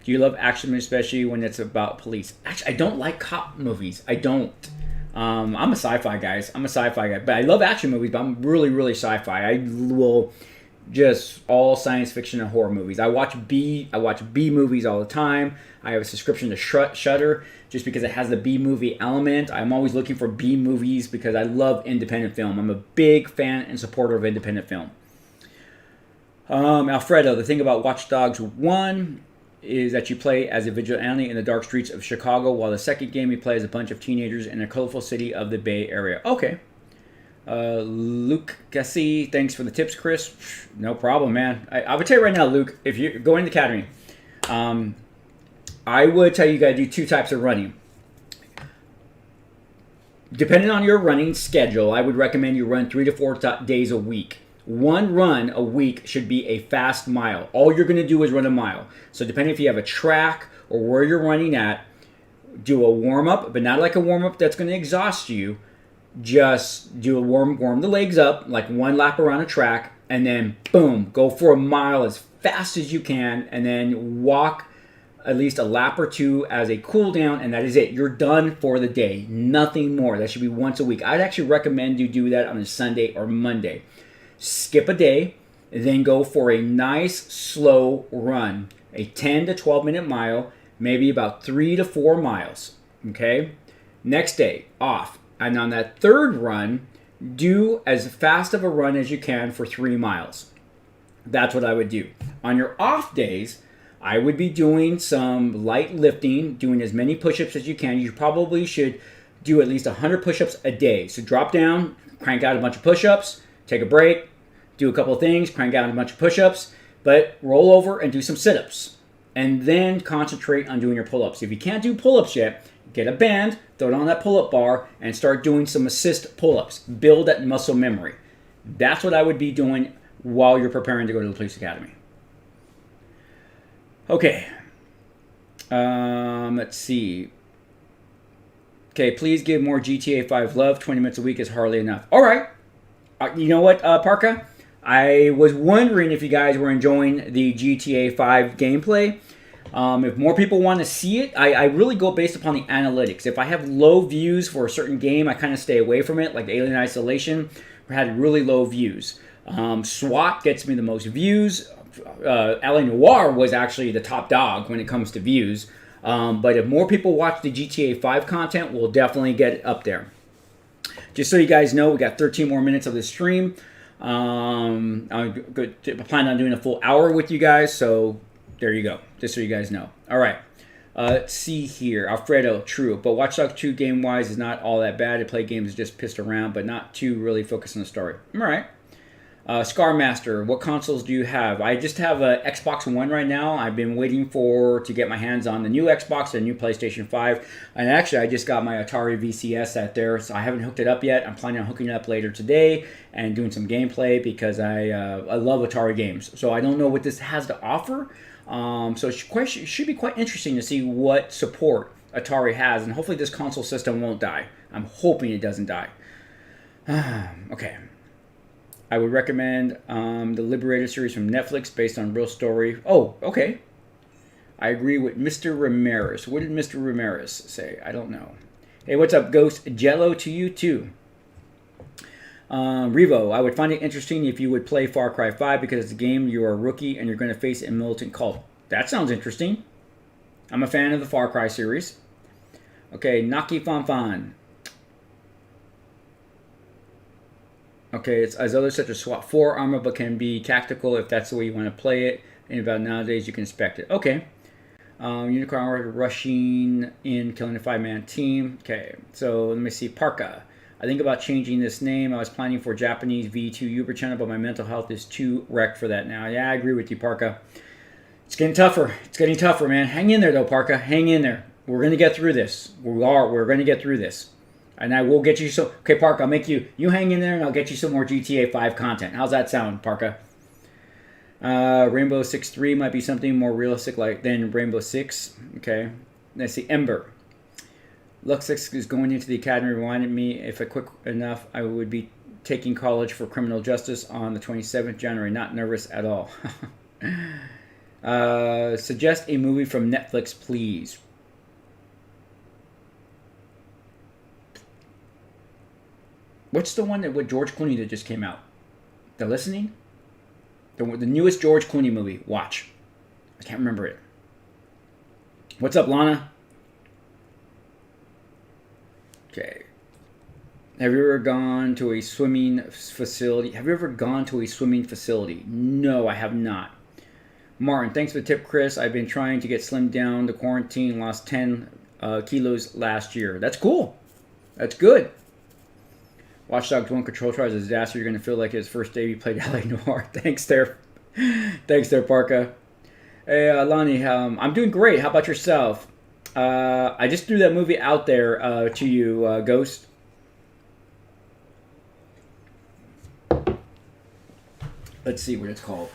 Do you love action movies, especially when it's about police? Actually, I don't like cop movies. I don't. I'm a sci-fi guy. But I love action movies, but I'm really, really sci-fi. I will just all science fiction and horror movies. I watch B movies all the time. I have a subscription to Shudder just because it has the B movie element. I'm always looking for B movies because I love independent film. I'm a big fan and supporter of independent film. Alfredo, the thing about Watch Dogs 1 is that you play as a vigilante in the dark streets of Chicago, while the second game you play as a bunch of teenagers in a colorful city of the Bay Area. Okay. Luke Gassi, thanks for the tips, Chris. No problem, man. I would tell you right now, Luke, if you're going to the academy, I would tell you guys do two types of running. Depending on your running schedule, I would recommend you run 3 to 4 days a week. One run a week should be a fast mile. All you're going to do is run a mile. So depending if you have a track or where you're running at, do a warm-up, but not like a warm-up that's going to exhaust you. Just do a warm the legs up, like one lap around a track, and then boom, go for a mile as fast as you can, and then walk at least a lap or two as a cool down, and that is it. You're done for the day. Nothing more. That should be once a week. I'd actually recommend you do that on a Sunday or Monday. Skip a day, then go for a nice slow run, a 10 to 12 minute mile, maybe about 3 to 4 miles. Okay? Next day, off. And on that third run, do as fast of a run as you can for 3 miles. That's what I would do. On your off days, I would be doing some light lifting, doing as many push-ups as you can. You probably should do at least 100 push-ups a day. So drop down, crank out a bunch of push-ups, take a break, do a couple of things, crank out a bunch of push-ups, but roll over and do some sit-ups. And then concentrate on doing your pull-ups. If you can't do pull-ups yet, get a band, throw it on that pull-up bar, and start doing some assist pull-ups. Build that muscle memory. That's what I would be doing while you're preparing to go to the police academy. Okay. Let's see. Okay, please give more GTA 5 love. 20 minutes a week is hardly enough. All right. You know what, Parka? I was wondering if you guys were enjoying the GTA 5 gameplay. If more people want to see it, I really go based upon the analytics. If I have low views for a certain game, I kind of stay away from it, like Alien Isolation, where I had really low views. SWAT gets me the most views. LA Noire was actually the top dog when it comes to views. But if more people watch the GTA 5 content, we'll definitely get it up there. Just so you guys know, we got 13 more minutes of this stream. I'm planning on doing a full hour with you guys, so there you go. Just so you guys know. All right. Let's see here. Alfredo, true. But Watch Dogs 2 game-wise is not all that bad. To play games is just pissed around, but not too really focused on the story. All right. Scarmaster, what consoles do you have? I just have a Xbox One right now. I've been waiting to get my hands on the new Xbox, the new PlayStation 5. And actually, I just got my Atari VCS out there, so I haven't hooked it up yet. I'm planning on hooking it up later today and doing some gameplay because I love Atari games. So I don't know what this has to offer. So it should be quite interesting to see what support Atari has. And hopefully this console system won't die. I'm hoping it doesn't die. Okay. I would recommend the Liberator series from Netflix based on real story. Oh, okay. I agree with Mr. Ramirez. What did Mr. Ramirez say? I don't know. Hey, what's up, Ghost? Jello to you, too. Revo, I would find it interesting if you would play Far Cry 5 because it's a game you are a rookie and you're going to face a militant cult. That sounds interesting. I'm a fan of the Far Cry series. Okay, Naki Fanfan. Okay, it's as others such as SWAT 4 armor, but can be tactical if that's the way you want to play it. And about nowadays, you can expect it. Okay. Unicorn rushing in, killing a 5-man team. Okay, so let me see. Parka. I think about changing this name. I was planning for Japanese V2 Uber channel, but my mental health is too wrecked for that now. Yeah, I agree with you, Parka. It's getting tougher. It's getting tougher, man. Hang in there, though, Parka. Hang in there. We're going to get through this. We're going to get through this. And I will get you some... Okay, Parka, I'll make you hang in there, and I'll get you some more GTA 5 content. How's that sound, Parka? Rainbow Six 3 might be something more realistic than Rainbow Six. Okay. Let's see. Ember. Lux 6 is going into the academy. Reminded me, if I quick enough, I would be taking college for criminal justice on the 27th January. Not nervous at all. Suggest a movie from Netflix, please. What's the one with George Clooney that just came out? The Listening? The newest George Clooney movie. Watch. I can't remember it. What's up, Lana? Okay. Have you ever gone to a swimming facility? No, I have not. Martin, thanks for the tip, Chris. I've been trying to get slimmed down. The quarantine lost 10 kilos last year. That's cool. That's good. Watch Dogs 1 Control Trials is a disaster. You're going to feel like his first day you played LA Noire. Thanks there. Thanks there, Parka. Hey, Lonnie, I'm doing great. How about yourself? I just threw that movie out there to you, Ghost. Let's see what it's called.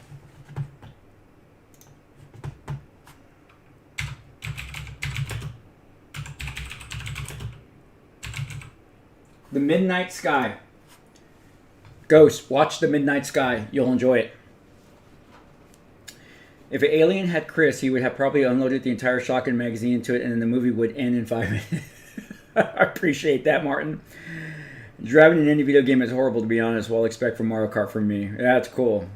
The Midnight Sky. Ghost, watch The Midnight Sky. You'll enjoy it. If an alien had Chris, he would have probably unloaded the entire Shotgun magazine into it, and then the movie would end in 5 minutes. I appreciate that, Martin. Driving in any video game is horrible, to be honest. Well, expect from Mario Kart from me. That's cool.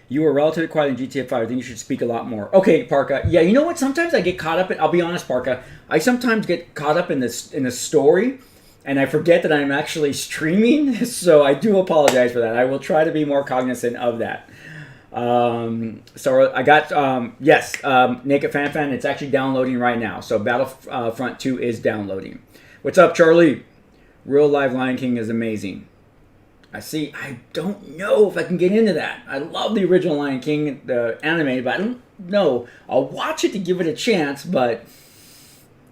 You were relatively quiet in GTA 5. I think you should speak a lot more. Okay, Parka. Yeah, you know what? Sometimes I get caught up in... I'll be honest, Parka. I sometimes get caught up in the story, and I forget that I'm actually streaming. So I do apologize for that. I will try to be more cognizant of that. So I got... yes, Naked Fan Fan. It's actually downloading right now. So Battlefront 2 is downloading. What's up, Charlie? Real Live Lion King is amazing. I don't know if I can get into that. I love the original Lion King, the anime, but I don't know. I'll watch it to give it a chance, but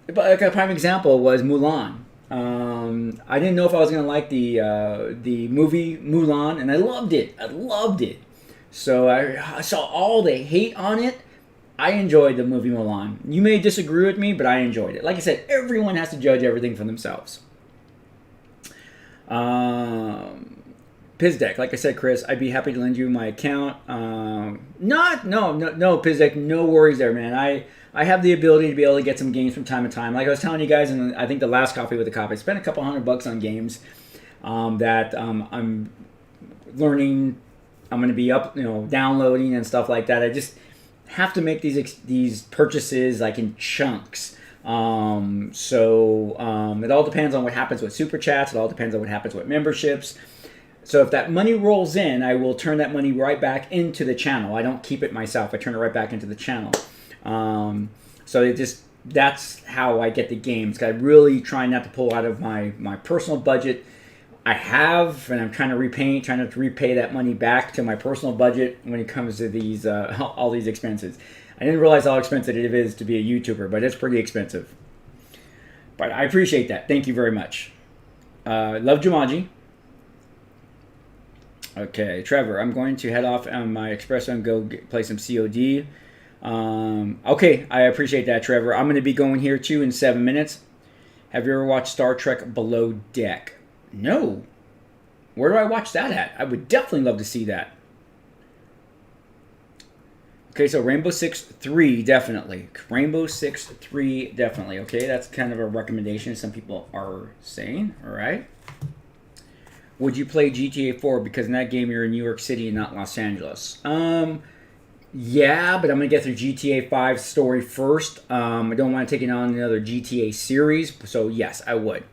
like a prime example was Mulan. I didn't know if I was going to like the movie Mulan, and I loved it. I loved it. So I saw all the hate on it. I enjoyed the movie Mulan. You may disagree with me, but I enjoyed it. Like I said, everyone has to judge everything for themselves. Pizdek, like I said, Chris, I'd be happy to lend you my account. No, Pizdek, no worries there, man. I have the ability to be able to get some games from time to time. Like I was telling you guys, in I think the last Coffee with the Cop, I spent a couple $100 on games that I'm learning. I'm going to be downloading and stuff like that. I just have to make these purchases like in chunks. It all depends on what happens with super chats. It all depends on what happens with memberships. So if that money rolls in, I will turn that money right back into the channel. I don't keep it myself. I turn it right back into the channel. That's how I get the games. I really try not to pull out of my personal budget. I have, and I'm trying to repay that money back to my personal budget when it comes to these all these expenses. I didn't realize how expensive it is to be a YouTuber, but it's pretty expensive. But I appreciate that. Thank you very much. Love Jumanji. Okay, Trevor, I'm going to head off on my espresso and go play some COD. Okay, I appreciate that, Trevor. I'm going to be going here too in 7 minutes. Have you ever watched Star Trek Below Deck? No. Where do I watch that at? I would definitely love to see that. Okay, so Rainbow Six 3, definitely. Rainbow Six 3, definitely. Okay, that's kind of a recommendation some people are saying. All right. Would you play GTA 4 because in that game you're in New York City and not Los Angeles? Yeah, but I'm going to get through GTA 5 story first. I don't want to take it on another GTA series, so yes, I would.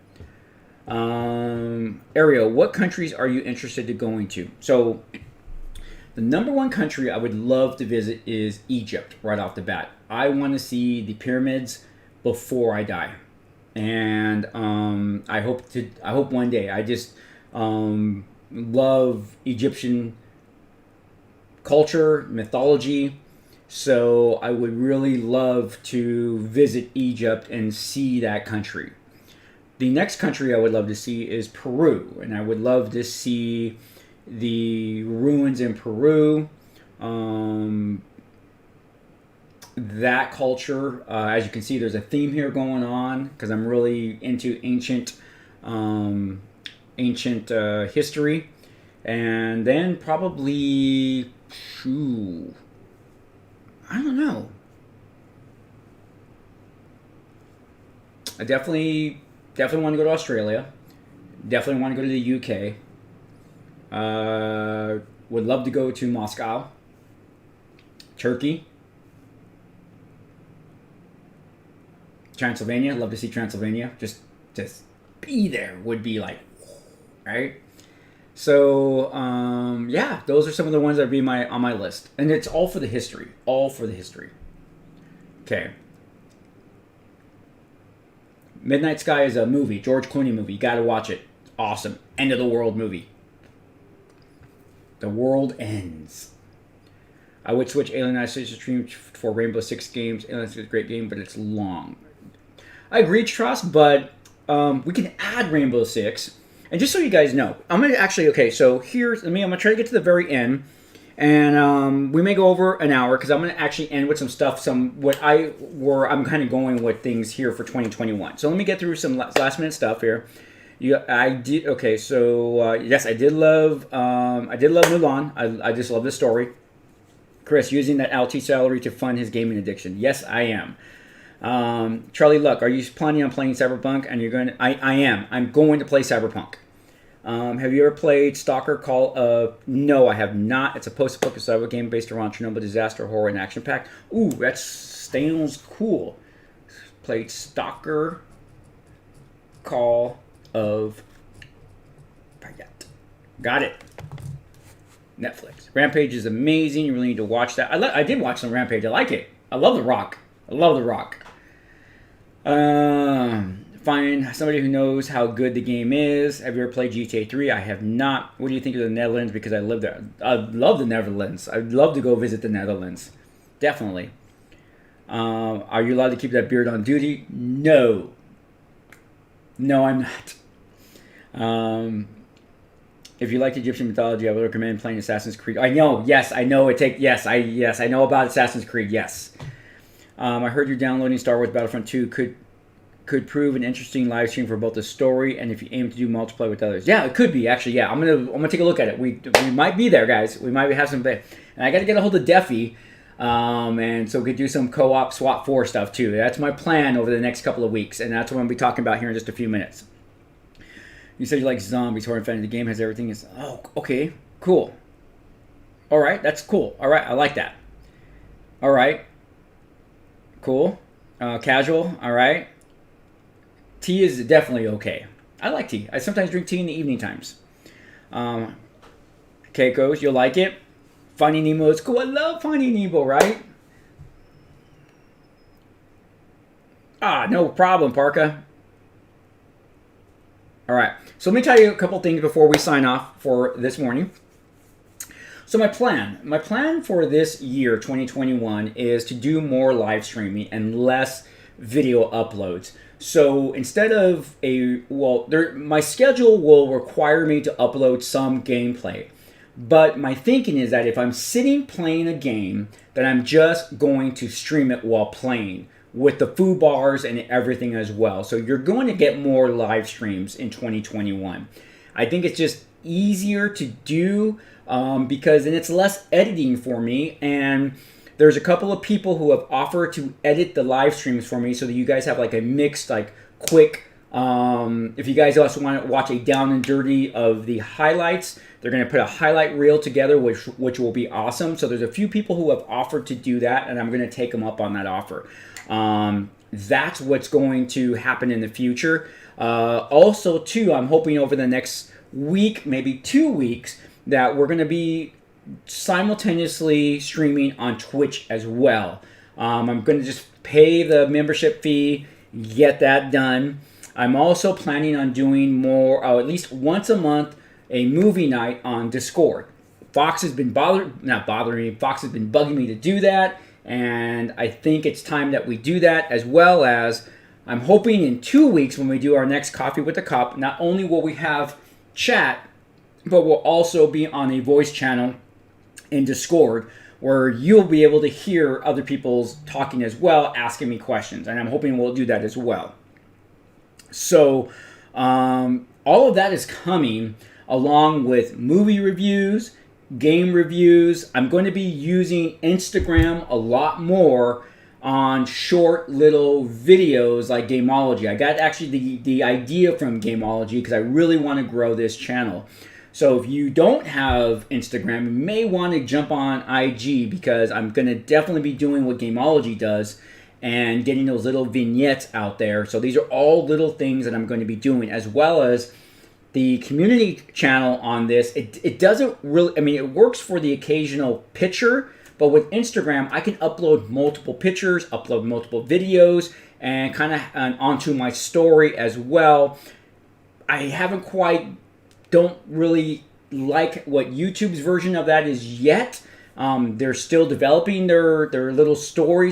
Ariel, what countries are you interested in going to? So the number one country I would love to visit is Egypt right off the bat. I want to see the pyramids before I die. And I hope one day. I just love Egyptian culture, mythology. So I would really love to visit Egypt and see that country. The next country I would love to see is Peru. And I would love to see the ruins in Peru. That culture, as you can see, there's a theme here going on because I'm really into ancient history. And then probably, I don't know. I definitely want to go to Australia. Definitely want to go to the UK. Would love to go to Moscow. Turkey. Transylvania. Love to see Transylvania. Just be there would be like, right? So, yeah, those are some of the ones that would be on my list. And it's all for the history. All for the history. Okay. Midnight Sky is a movie, George Clooney movie. You got to watch it. Awesome. End of the world movie. The world ends. I would switch Alien Isolation stream for Rainbow Six games. Alien is a great game, but it's long. I agree, Trust, but we can add Rainbow Six. And just so you guys know, I'm going to actually, okay, so here's, I'm going to try to get to the very end. And we may go over an hour because I'm going to actually end with some stuff, I'm kind of going with things here for 2021. So let me get through some last minute stuff here. Okay, so yes, I did love Mulan. I just love the story. Chris, using that LT salary to fund his gaming addiction. Yes, I am. Charlie Luck, are you planning on playing Cyberpunk? And you're going to, I am. I'm going to play Cyberpunk. Have you ever played Stalker Call? No, I have not. It's a post-apocalyptic survival game based around Chernobyl disaster, horror, and action-packed. Ooh, that sounds cool. Played Stalker Call of... Got it. Netflix. Rampage is amazing. You really need to watch that. I did watch some Rampage. I like it. I love The Rock. Find somebody who knows how good the game is. Have you ever played GTA 3? I have not. What do you think of the Netherlands? Because I live there. I love the Netherlands. I'd love to go visit the Netherlands. Definitely. Are you allowed to keep that beard on duty? No. No, I'm not. If you like Egyptian mythology, I would recommend playing Assassin's Creed. I know. Yes, I know. I know about Assassin's Creed. Yes. I heard you're downloading Star Wars Battlefront 2. Could prove an interesting live stream for both the story and if you aim to do multiplayer with others. Yeah, it could be actually. Yeah, I'm gonna take a look at it. We might be there, guys. We might have some. And I got to get a hold of Deffy, and so we could do some co-op SWAT 4 stuff too. That's my plan over the next couple of weeks, and that's what I'm gonna be talking about here in just a few minutes. You said you like zombies. Horror fan. The game has everything. Oh, okay, cool. All right, that's cool. All right, I like that. All right, cool. Casual. All right. Tea is definitely okay. I like tea. I sometimes drink tea in the evening times. Keiko's, you'll like it. Finding Nemo is cool. I love Finding Nemo, right? No problem, Parka. All right. So let me tell you a couple things before we sign off for this morning. So my plan for this year, 2021, is to do more live streaming and less video uploads. So instead of my schedule will require me to upload some gameplay. But my thinking is that if I'm sitting playing a game, then I'm just going to stream it while playing with the food bars and everything as well. So you're going to get more live streams in 2021. I think it's just easier to do because then it's less editing for me, and there's a couple of people who have offered to edit the live streams for me so that you guys have like a mixed, like quick, if you guys also want to watch a down and dirty of the highlights, they're going to put a highlight reel together, which will be awesome. So there's a few people who have offered to do that, and I'm going to take them up on that offer. That's what's going to happen in the future. Also, too, I'm hoping over the next week, maybe 2 weeks, that we're going to be simultaneously streaming on Twitch as well. I'm going to just pay the membership fee, get that done. I'm also planning on doing more, at least once a month, a movie night on Discord. Fox has been Fox has been bugging me to do that, and I think it's time that we do that, as well as I'm hoping in 2 weeks when we do our next Coffee with the Cop, not only will we have chat, but we'll also be on a voice channel in Discord where you'll be able to hear other people's talking as well, asking me questions, and I'm hoping we'll do that as well. So all of that is coming along with movie reviews, game reviews. I'm going to be using Instagram a lot more on short little videos like Gameology. I got actually the idea from Gameology because I really want to grow this channel. So if you don't have Instagram, you may want to jump on IG because I'm going to definitely be doing what Gameology does and getting those little vignettes out there. So these are all little things that I'm going to be doing, as well as the community channel on this. It doesn't really, I mean, it works for the occasional picture, But with Instagram, I can upload multiple pictures, upload multiple videos, and kind of onto my story as well. I don't really like what YouTube's version of that is yet. They're still developing their little stories